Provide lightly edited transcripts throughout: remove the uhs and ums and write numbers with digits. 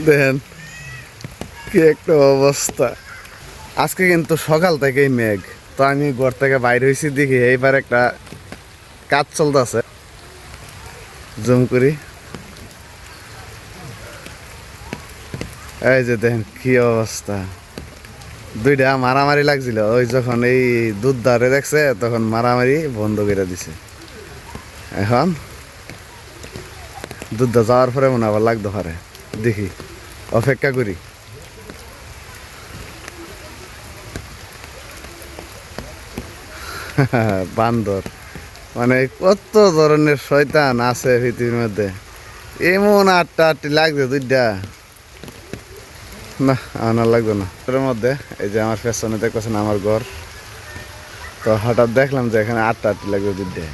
দেখেন কি একটা অবস্থা। আজকে কিন্তু সকাল থেকেই মেঘ। তো আমি ঘর থেকে বাইরে হয়েছি, দেখি এইবার একটা কাজ চলতেছে। জুম করি, এই যে দেখেন কি অবস্থা। দুইটা মারামারি লাগছিল, ওই যখন এই দুধ দাঁড়ে দেখছে তখন মারামারি বন্ধ করে দিছে। এখন দুধটা যাওয়ার পরে মনে আবার লাগতে পারে, দেখি অপেক্ষা করি। বান্দর মানে কত ধরনের শয়তান আছে পৃথিবীর মধ্যে। এমন আটটা আটটি লাগছে দুইটা, না আমার লাগবে না। এর মধ্যে এই যে আমার পেছনে দেখতেছেন আমার ঘর, তো হঠাৎ দেখলাম যে এখানে আটটা আটটি লাগবে দুইটা।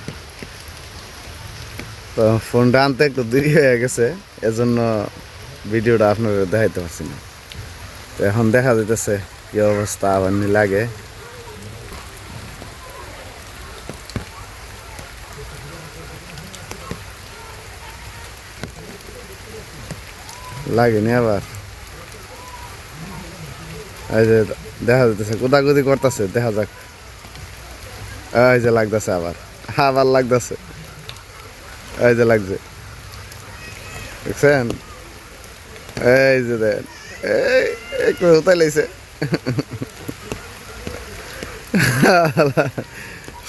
তো ফোনটা আনতে একটু দেরি হয়ে গেছে, এজন্য ভিডিওটা আপনাদের দেখাইতে পারছি না। তো এখন দেখা যাইতেছে কি অবস্থা আবার নি লাগে। লাগেনি আবার, এই যে দেখা যাইতেছে কুদাকুদি করতেছে, দেখা যাক। এই যে লাগতেছে আবার, আবার লাগতেছে, এই যে লাগছে, দেখছেন? এই যে দেন, এই একটু উতাই লাইছে।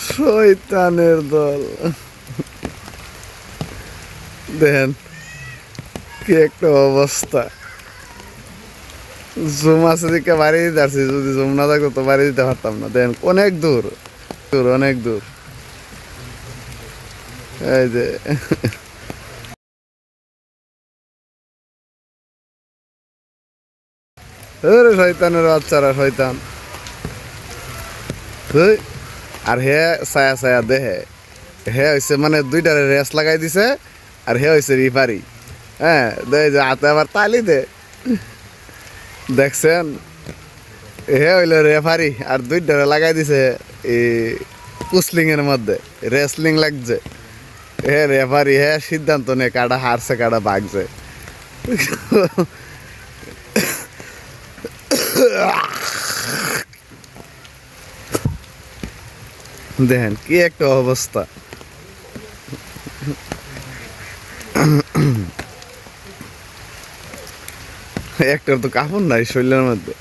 শয়তানের দল, দেখেন কি একটা অবস্থা। জুম আছে দিকে বাড়ি দিতে পারছি, যদি জুম না থাকতো তো বাড়ি দিতে পারতাম না। দেখেন অনেক দূর, দূর অনেক দূর। এই যে শয়তানের বাচ্চারা শয়তান। আর হে ছায়া ছায়া দেহে, হে হয়েছে মানে দুইটারে রেস লাগাই দিছে, আর হে হয়েছে রিফারি। হ্যাঁ দে যে হাতে আবার তালি দে, দেখছেন? হে হইলো রেফারি আর দুইটারে লাগাই দিছে এই কুসলিং এর মধ্যে, রেসলিং লাগছে। হে রেফারি, হে সিদ্ধান্ত নে কাটা হারছে কাটা ভাগছে। দেখেন কি একটা অবস্থা। একটার তো কাপড় নাই শরীরের মধ্যে।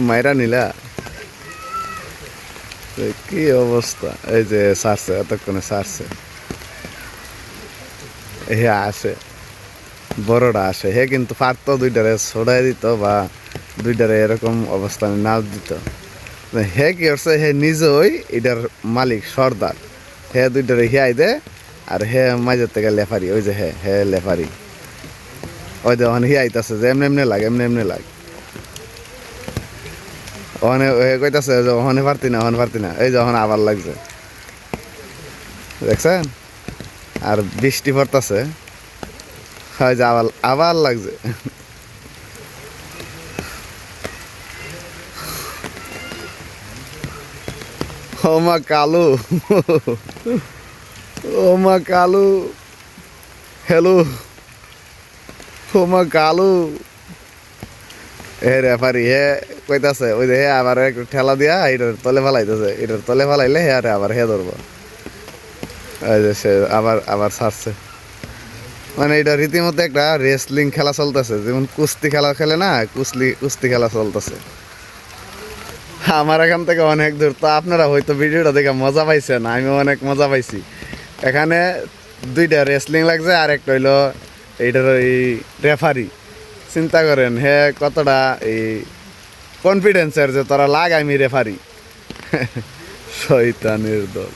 মাইরা নিলা, কি অবস্থা। এই যে সারছে, এতক্ষণে সারছে। হে আসে, বড়টা আসে, হে কিন্তু পারতো দুইটারে ছড়াই দিত বা দুইটারে এরকম অবস্থানে নাচ দিত। হে কি করছে, হে নিজেই এটার মালিক সর্দার। হে দুইটারে হিয়াই দে, আর হে মাঝের থেকে লেফারি। ওই যে হে হে লেফারি, ওই যে ওখানে হিয়াইতেছে যে এমনি এমনি লাগে, এমনি এমনি লাগে। ওখানে কইতাছে যে ওখানে পারতি না, ওখানে পারতি না। এই যে ওখানে আবার লাগছে, দেখছেন? আর বৃষ্টি পড়তেছে, হয় যে আবার আবার লাগছে। ও মা কালু, ও মা কালু, হ্যালো, ও মা কালু। হে রেফারি, হে কইতাছে ওই যে হে আবার একটু ঠেলা দিয়া এটার তলে ফেলাইতেছে, এটার তলে ফেলাইলে হে আরে আবার হে ধরবো। এই যে সে আবার আবার ছাড়ছে। মানে এটা রীতিমতো একটা রেসলিং খেলা চলতেছে, যেমন কুস্তি খেলা খেলে না, কুস্তি খেলা চলতেছে। আমার এখান থেকে অনেক দূর। তো আপনারা হয়তো ভিডিওটা দেখে মজা পাইছেন, আমি অনেক মজা পাইছি। এখানে দুইটা রেসলিং লাগছে, আর একটা হইলো এইটার এই রেফারি। চিন্তা করেন হে কতটা এই কনফিডেন্সের যে তোরা লাগ আমি রেফারি। শয়তানের দল।